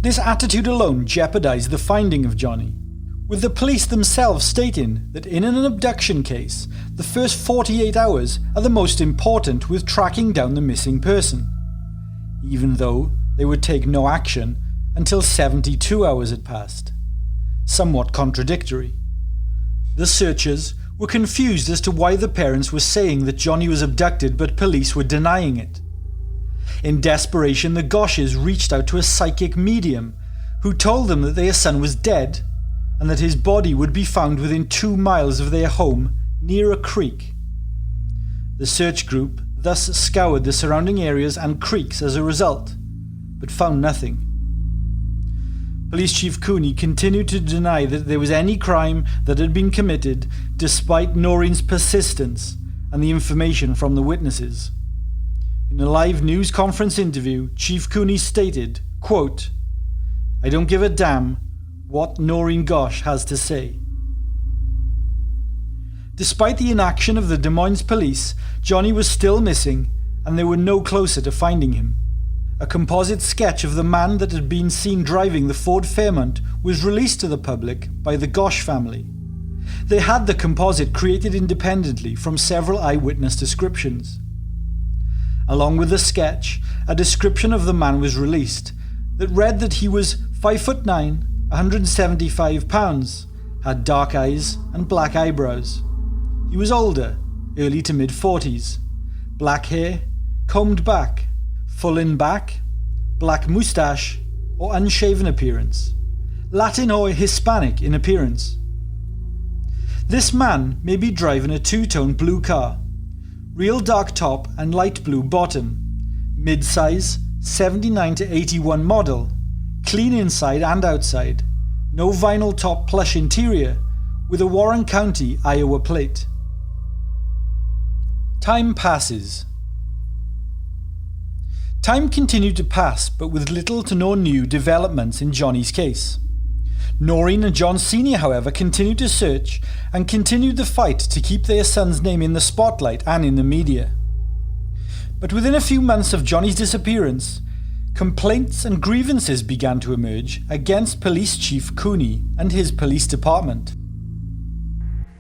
This attitude alone jeopardized the finding of Johnny, with the police themselves stating that in an abduction case, the first 48 hours are the most important with tracking down the missing person, even though they would take no action until 72 hours had passed. Somewhat contradictory. The searchers were confused as to why the parents were saying that Johnny was abducted but police were denying it. In desperation, the Gosches reached out to a psychic medium who told them that their son was dead and that his body would be found within 2 miles of their home near a creek. The search group thus scoured the surrounding areas and creeks as a result, but found nothing. Police Chief Cooney continued to deny that there was any crime that had been committed despite Noreen's persistence and the information from the witnesses. In a live news conference interview, Chief Cooney stated, quote, "I don't give a damn what Noreen Gosch has to say." Despite the inaction of the Des Moines police, Johnny was still missing and they were no closer to finding him. A composite sketch of the man that had been seen driving the Ford Fairmont was released to the public by the Gosch family. They had the composite created independently from several eyewitness descriptions. Along with the sketch, a description of the man was released that read that he was 5'9", 175 pounds, had dark eyes and black eyebrows. He was older, early to mid-40s, black hair, combed back, full in back, black moustache or unshaven appearance, Latin or Hispanic in appearance. This man may be driving a 2-tone blue car, real dark top and light blue bottom, mid-size, 79 to 81 model, clean inside and outside, no vinyl top plush interior, with a Warren County, Iowa plate. Time passes. Time continued to pass, but with little to no new developments in Johnny's case. Noreen and John Sr., however, continued to search and continued the fight to keep their son's name in the spotlight and in the media. But within a few months of Johnny's disappearance, complaints and grievances began to emerge against Police Chief Cooney and his police department.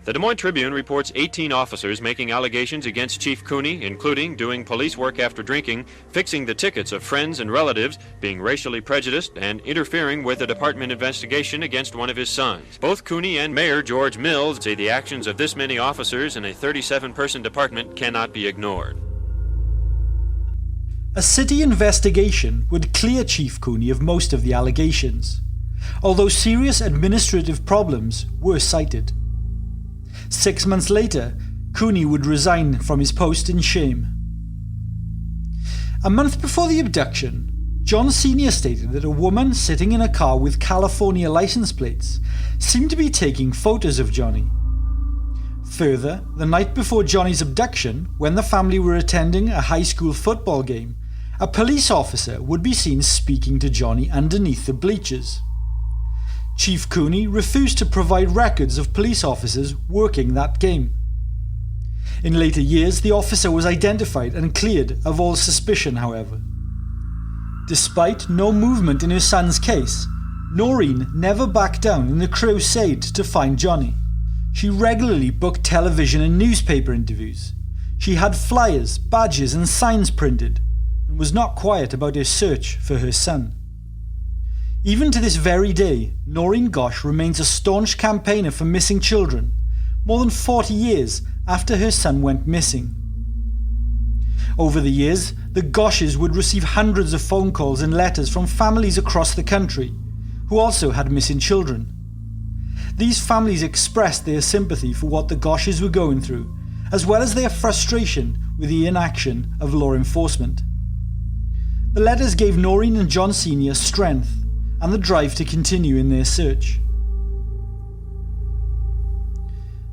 The Des Moines Tribune reports 18 officers making allegations against Chief Cooney, including doing police work after drinking, fixing the tickets of friends and relatives, being racially prejudiced, and interfering with a department investigation against one of his sons. Both Cooney and Mayor George Mills say the actions of this many officers in a 37-person department cannot be ignored. A city investigation would clear Chief Cooney of most of the allegations, although serious administrative problems were cited. 6 months later, Cooney would resign from his post in shame. A month before the abduction, John Sr. stated that a woman sitting in a car with California license plates seemed to be taking photos of Johnny. Further, the night before Johnny's abduction, when the family were attending a high school football game, a police officer would be seen speaking to Johnny underneath the bleachers. Chief Cooney refused to provide records of police officers working that game. In later years, the officer was identified and cleared of all suspicion, however. Despite no movement in her son's case, Noreen never backed down in the crusade to find Johnny. She regularly booked television and newspaper interviews. She had flyers, badges and signs printed, and was not quiet about her search for her son. Even to this very day, Noreen Gosch remains a staunch campaigner for missing children, more than 40 years after her son went missing. Over the years, the Gosches would receive hundreds of phone calls and letters from families across the country, who also had missing children. These families expressed their sympathy for what the Gosches were going through, as well as their frustration with the inaction of law enforcement. The letters gave Noreen and John Sr. strength and the drive to continue in their search.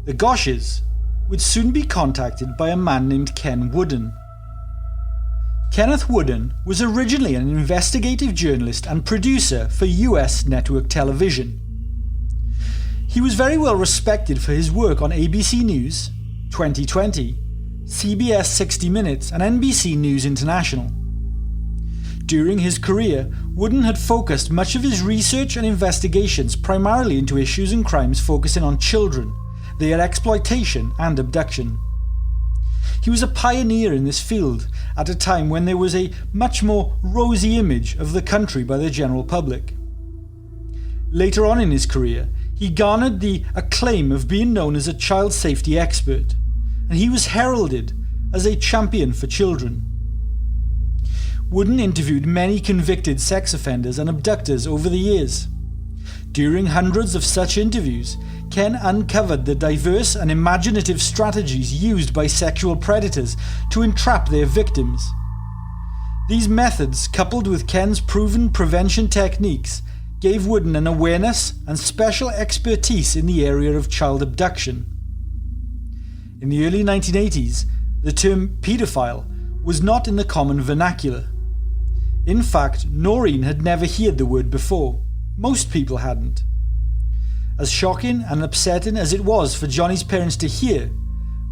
The Gosches would soon be contacted by a man named Ken Wooden. Kenneth Wooden was originally an investigative journalist and producer for US network television. He was very well respected for his work on ABC News, 2020, CBS 60 Minutes and NBC News International. During his career, Wooden had focused much of his research and investigations primarily into issues and crimes focusing on children, their exploitation and abduction. He was a pioneer in this field at a time when there was a much more rosy image of the country by the general public. Later on in his career, he garnered the acclaim of being known as a child safety expert, and he was heralded as a champion for children. Wooden interviewed many convicted sex offenders and abductors over the years. During hundreds of such interviews, Ken uncovered the diverse and imaginative strategies used by sexual predators to entrap their victims. These methods, coupled with Ken's proven prevention techniques, gave Wooden an awareness and special expertise in the area of child abduction. In the early 1980s, the term paedophile was not in the common vernacular. In fact, Noreen had never heard the word before. Most people hadn't. As shocking and upsetting as it was for Johnny's parents to hear,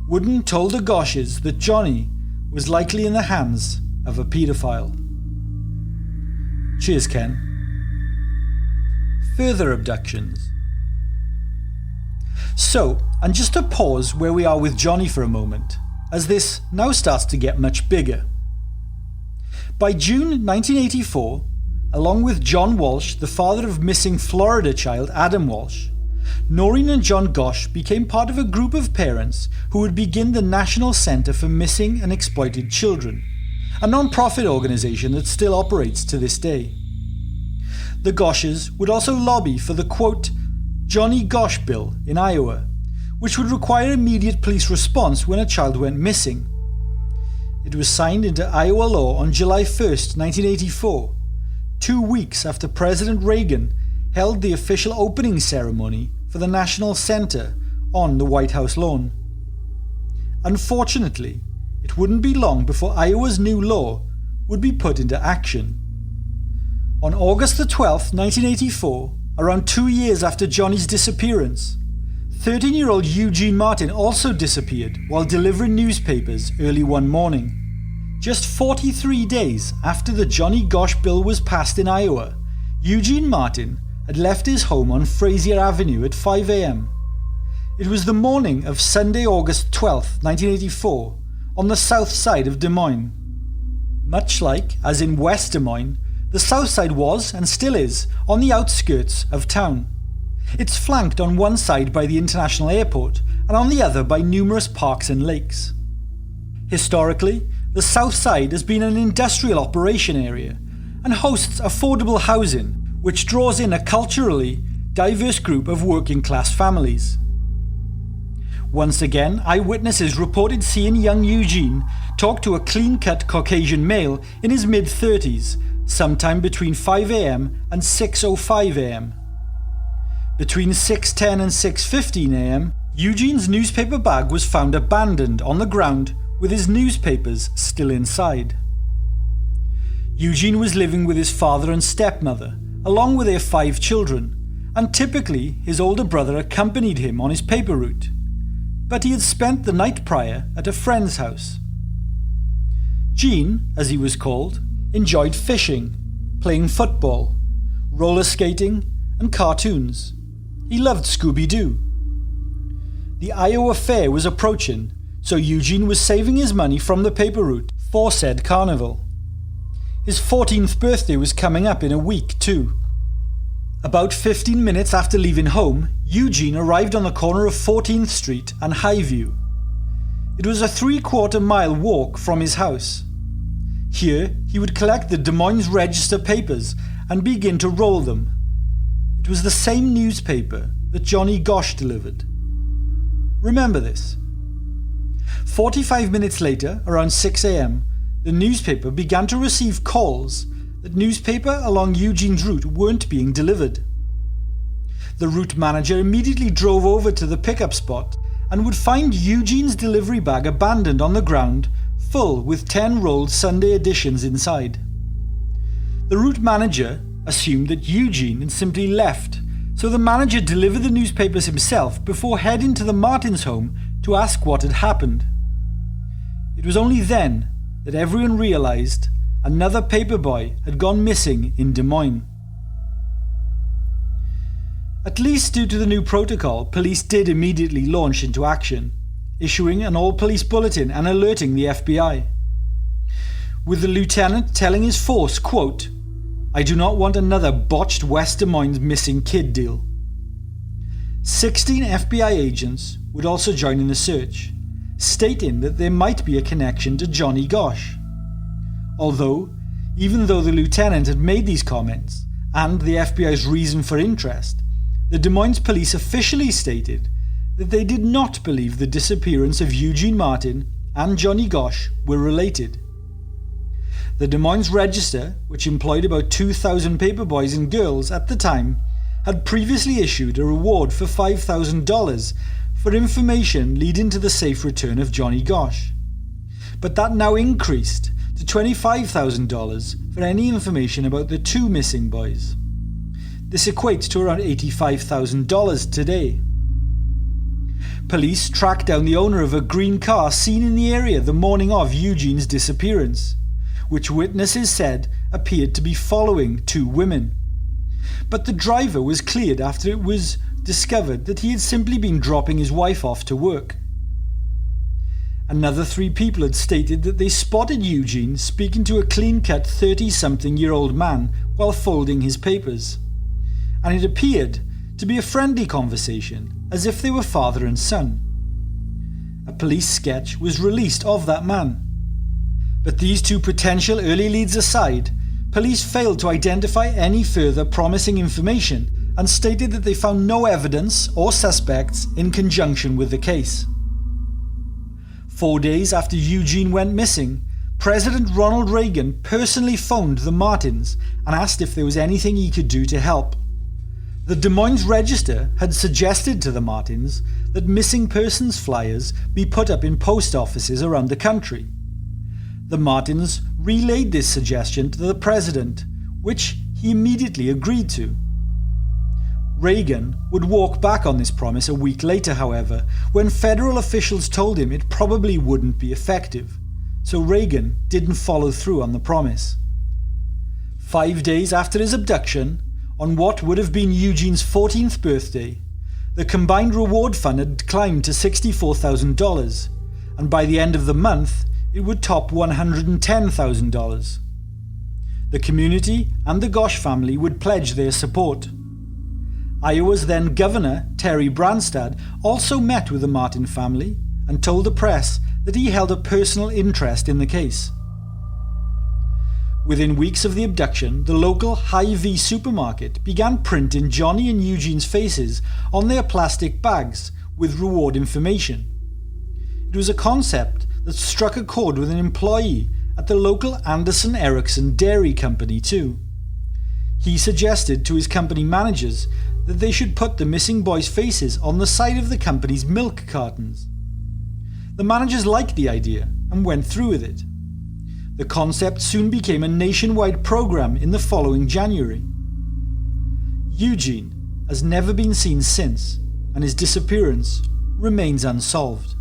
Wooden told the Gosches that Johnny was likely in the hands of a paedophile. Cheers, Ken. Further abductions. So, and just to pause where we are with Johnny for a moment, as this now starts to get much bigger. By June 1984, along with John Walsh, the father of missing Florida child Adam Walsh, Noreen and John Gosch became part of a group of parents who would begin the National Center for Missing and Exploited Children, a non-profit organization that still operates to this day. The Gosches would also lobby for the, quote, Johnny Gosch Bill in Iowa, which would require immediate police response when a child went missing. It was signed into Iowa law on July 1st, 1984, 2 weeks after President Reagan held the official opening ceremony for the National Center on the White House lawn. Unfortunately, it wouldn't be long before Iowa's new law would be put into action. On August the 12th, 1984, around 2 years after Johnny's disappearance, 13-year-old Eugene Martin also disappeared while delivering newspapers early one morning. Just 43 days after the Johnny Gosch bill was passed in Iowa, Eugene Martin had left his home on Frazier Avenue at 5 a.m. It was the morning of Sunday, August 12, 1984, on the south side of Des Moines. Much like, as in West Des Moines, the south side was, and still is, on the outskirts of town. It's flanked on one side by the international airport and on the other by numerous parks and lakes. Historically, the south side has been an industrial operation area and hosts affordable housing, which draws in a culturally diverse group of working-class families. Once again, eyewitnesses reported seeing young Eugene talk to a clean-cut Caucasian male in his mid-30s, sometime between 5 a.m. and 6:05 a.m. Between 6:10 and 6:15 a.m., Eugene's newspaper bag was found abandoned on the ground with his newspapers still inside. Eugene was living with his father and stepmother, along with their 5 children, and typically his older brother accompanied him on his paper route. But he had spent the night prior at a friend's house. Gene, as he was called, enjoyed fishing, playing football, roller skating, and cartoons. He loved Scooby-Doo. The Iowa Fair was approaching, so Eugene was saving his money from the paper route for said carnival. His 14th birthday was coming up in a week too. About 15 minutes after leaving home, Eugene arrived on the corner of 14th Street and Highview. It was a 3/4 mile walk from his house. Here, he would collect the Des Moines Register papers and begin to roll them. It was the same newspaper that Johnny Gosch delivered. Remember this. 45 minutes later, around 6 a.m., the newspaper began to receive calls that newspaper along Eugene's route weren't being delivered. The route manager immediately drove over to the pickup spot and would find Eugene's delivery bag abandoned on the ground, full with 10 rolled Sunday editions inside. The route manager assumed that Eugene had simply left, so the manager delivered the newspapers himself before heading to the Martins' home to ask what had happened. It was only then that everyone realized another paperboy had gone missing in Des Moines. At least due to the new protocol, police did immediately launch into action, issuing an all-police bulletin and alerting the FBI. With the lieutenant telling his force, quote, "I do not want another botched West Des Moines missing kid deal." 16 FBI agents would also join in the search, stating that there might be a connection to Johnny Gosch. Although, even though the lieutenant had made these comments, and the FBI's reason for interest, the Des Moines police officially stated that they did not believe the disappearance of Eugene Martin and Johnny Gosch were related. The Des Moines Register, which employed about 2,000 paperboys and girls at the time, had previously issued a reward for $5,000 for information leading to the safe return of Johnny Gosch. But that now increased to $25,000 for any information about the 2 missing boys. This equates to around $85,000 today. Police tracked down the owner of a green car seen in the area the morning of Eugene's disappearance, which witnesses said appeared to be following 2 women. But the driver was cleared after it was discovered that he had simply been dropping his wife off to work. Another 3 people had stated that they spotted Eugene speaking to a clean-cut 30-something-year-old man while folding his papers, and it appeared to be a friendly conversation, as if they were father and son. A police sketch was released of that man. But these 2 potential early leads aside, police failed to identify any further promising information and stated that they found no evidence or suspects in conjunction with the case. 4 days after Eugene went missing, President Ronald Reagan personally phoned the Martins and asked if there was anything he could do to help. The Des Moines Register had suggested to the Martins that missing persons flyers be put up in post offices around the country. The Martins relayed this suggestion to the president, which he immediately agreed to. Reagan would walk back on this promise a week later, however, when federal officials told him it probably wouldn't be effective, so Reagan didn't follow through on the promise. 5 days after his abduction, on what would have been Eugene's 14th birthday, the combined reward fund had climbed to $64,000, and by the end of the month, it would top $110,000. The community and the Gosh family would pledge their support. Iowa's then Governor, Terry Branstad, also met with the Martin family and told the press that he held a personal interest in the case. Within weeks of the abduction, the local Hy-Vee supermarket began printing Johnny and Eugene's faces on their plastic bags with reward information. It was a concept that struck a chord with an employee at the local Anderson Erickson Dairy Company too. He suggested to his company managers that they should put the missing boys' faces on the side of the company's milk cartons. The managers liked the idea and went through with it. The concept soon became a nationwide program in the following January. Eugene has never been seen since, and his disappearance remains unsolved.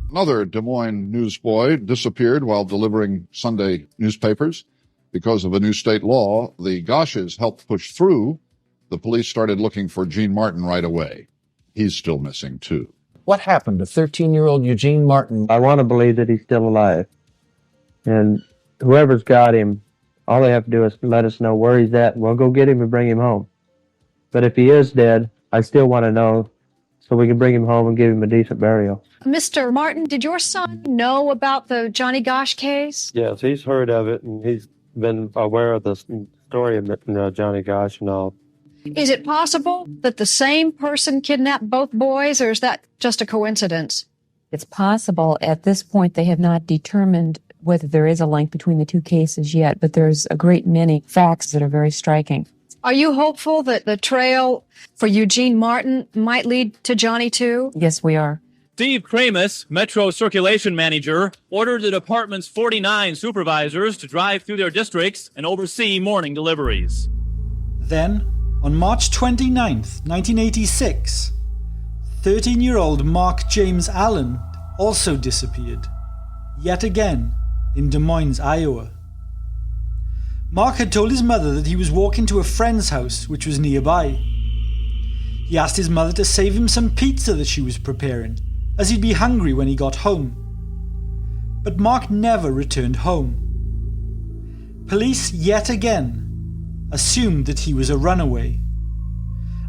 Another Des Moines newsboy disappeared while delivering Sunday newspapers. Because of a new state law the Goshes helped push through, the police started looking for Gene Martin right away. He's still missing too. What happened to 13-year-old Eugene Martin? I want to believe that he's still alive. And whoever's got him, all they have to do is let us know where he's at, and we'll go get him and bring him home. But if he is dead, I still want to know so we can bring him home and give him a decent burial. Mr. Martin, did your son know about the Johnny Gosh case? Yes, he's heard of it, and he's been aware of the story of Johnny Gosh and all. Is it possible that the same person kidnapped both boys, or is that just a coincidence? It's possible. At this point, they have not determined whether there is a link between the two cases yet, but there's a great many facts that are very striking. Are you hopeful that the trail for Eugene Martin might lead to Johnny too? Yes, we are. Steve Kramus, Metro Circulation Manager, ordered the department's 49 supervisors to drive through their districts and oversee morning deliveries. Then, on March 29th, 1986, 13-year-old Mark James Allen also disappeared, yet again in Des Moines, Iowa. Mark had told his mother that he was walking to a friend's house, which was nearby. He asked his mother to save him some pizza that she was preparing, as he'd be hungry when he got home. But Mark never returned home. Police yet again assumed that he was a runaway,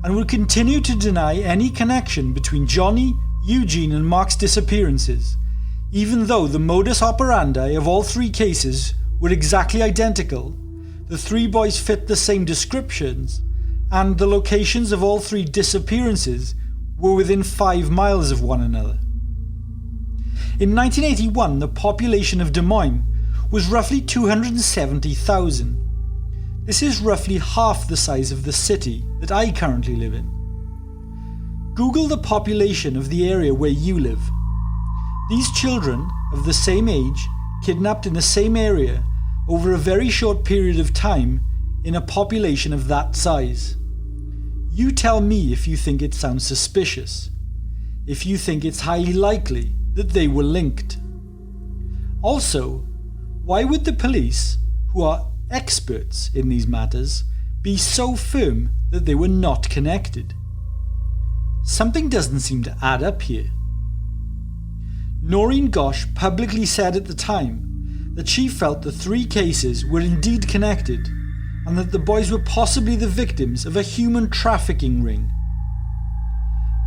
and would continue to deny any connection between Johnny, Eugene and Mark's disappearances, even though the modus operandi of all three cases were exactly identical, the three boys fit the same descriptions, and the locations of all three disappearances were within 5 miles of one another. In 1981, the population of Des Moines was roughly 270,000. This is roughly half the size of the city that I currently live in. Google the population of the area where you live. These children of the same age, kidnapped in the same area over a very short period of time in a population of that size. You tell me if you think it sounds suspicious, if you think it's highly likely that they were linked. Also, why would the police, who are experts in these matters, be so firm that they were not connected? Something doesn't seem to add up here. Noreen Gosh publicly said at the time that she felt the three cases were indeed connected, and that the boys were possibly the victims of a human trafficking ring.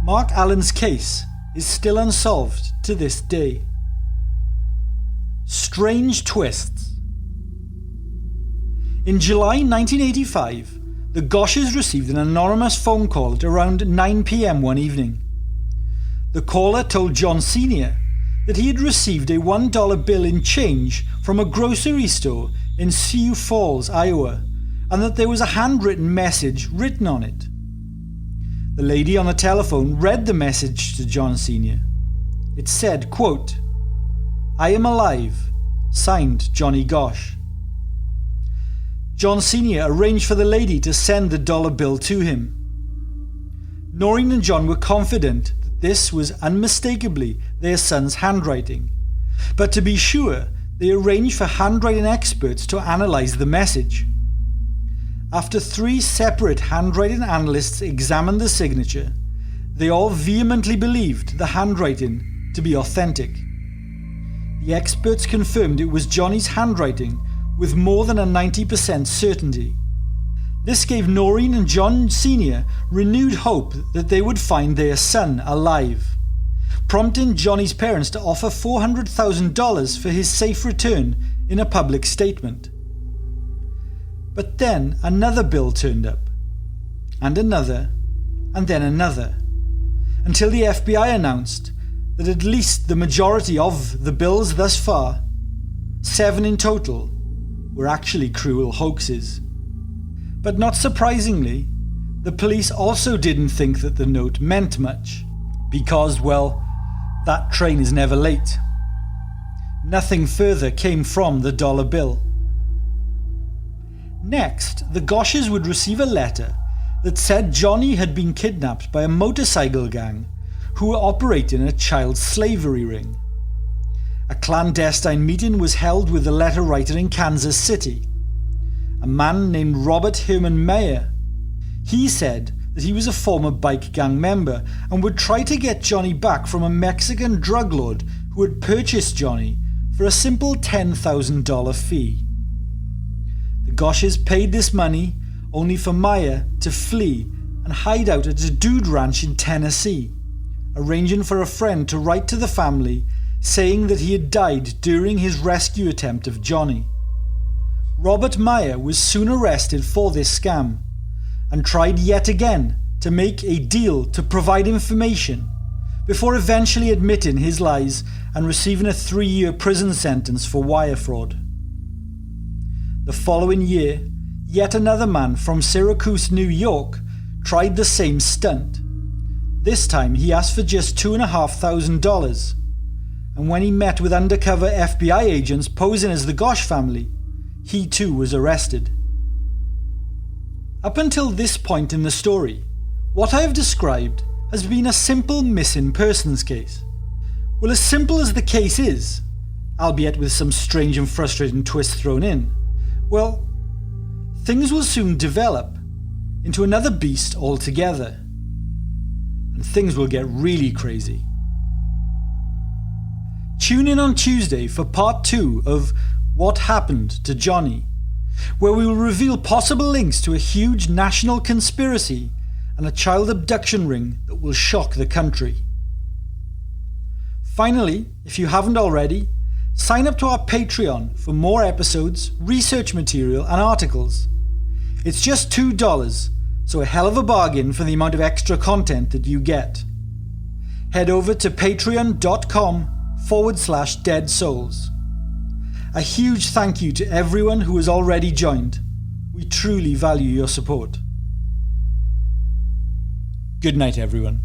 Mark Allen's case is still unsolved to this day. Strange twists. In July 1985, the Goshes received an anonymous phone call at around 9 p.m. one evening. The caller told John Sr. that he had received a $1 bill in change from a grocery store in Sioux Falls, Iowa, and that there was a handwritten message written on it. The lady on the telephone read the message to John Sr. It said, quote, "I am alive. signed Johnny Gosch. John Sr. arranged for the lady to send the dollar bill to him. Noreen and John were confident that this was unmistakably their son's handwriting, but to be sure, they arranged for handwriting experts to analyse the message. After 3 separate handwriting analysts examined the signature, they all vehemently believed the handwriting to be authentic. The experts confirmed it was Johnny's handwriting with more than a 90% certainty. This gave Noreen and John Sr. renewed hope that they would find their son alive, prompting Johnny's parents to offer $400,000 for his safe return in a public statement. But then another bill turned up, and another, and then another, until the FBI announced that at least the majority of the bills thus far, 7 in total, were actually cruel hoaxes. But not surprisingly, the police also didn't think that the note meant much, because, well, that train is never late. Nothing further came from the dollar bill. Next, the Gosches would receive a letter that said Johnny had been kidnapped by a motorcycle gang who were operating a child slavery ring. A clandestine meeting was held with the letter writer in Kansas City, a man named Robert Herman Meyer. He said that he was a former bike gang member and would try to get Johnny back from a Mexican drug lord who had purchased Johnny for a simple $10,000 fee. The Gosches paid this money only for Meyer to flee and hide out at a dude ranch in Tennessee, arranging for a friend to write to the family saying that he had died during his rescue attempt of Johnny. Robert Meyer was soon arrested for this scam and tried yet again to make a deal to provide information before eventually admitting his lies and receiving a 3-year prison sentence for wire fraud. The following year, yet another man from Syracuse, New York, tried the same stunt. This time he asked for just $2,500, and when he met with undercover FBI agents posing as the Gosch family, he too was arrested. Up until this point in the story, what I have described has been a simple missing persons case. Well, as simple as the case is, albeit with some strange and frustrating twists thrown in, well, things will soon develop into another beast altogether. And things will get really crazy. Tune in on Tuesday for part 2 of What Happened to Johnny, where we will reveal possible links to a huge national conspiracy and a child abduction ring that will shock the country. Finally, if you haven't already, sign up to our Patreon for more episodes, research material and articles. It's just $2, so a hell of a bargain for the amount of extra content that you get. Head over to patreon.com/Dead Souls. A huge thank you to everyone who has already joined. We truly value your support. Good night, everyone.